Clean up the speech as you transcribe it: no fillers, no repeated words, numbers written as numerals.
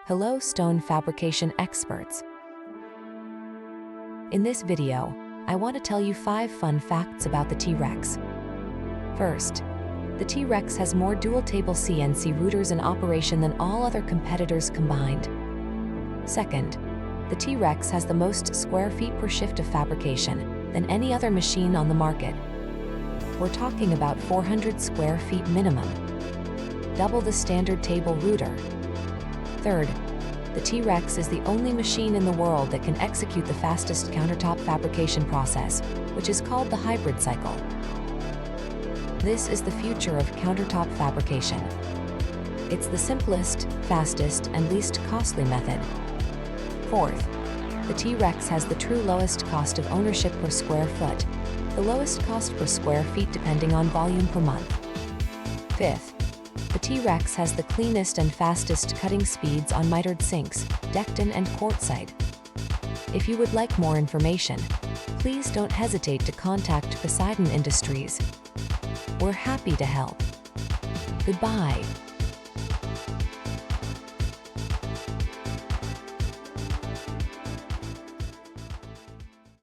Hello, stone fabrication experts. In this video, I want to tell you 5 fun facts about the T-Rex. First, the T-Rex has more dual-table CNC routers in operation than all other competitors combined. Second, the T-Rex has the most square feet per shift of fabrication than any other machine on the market. We're talking about 400 square feet minimum, double the standard table router. Third, the T-Rex is the only machine in the world that can execute the fastest countertop fabrication process, which is called the hybrid cycle. This is the future of countertop fabrication. It's the simplest, fastest, and least costly method. Fourth, the T-Rex has the true lowest cost of ownership per square foot, the lowest cost per square feet depending on volume per month. Fifth, the T-Rex has the cleanest and fastest cutting speeds on mitered sinks, Decton and quartzite. If you would like more information, please don't hesitate to contact Poseidon Industries. We're happy to help. Goodbye.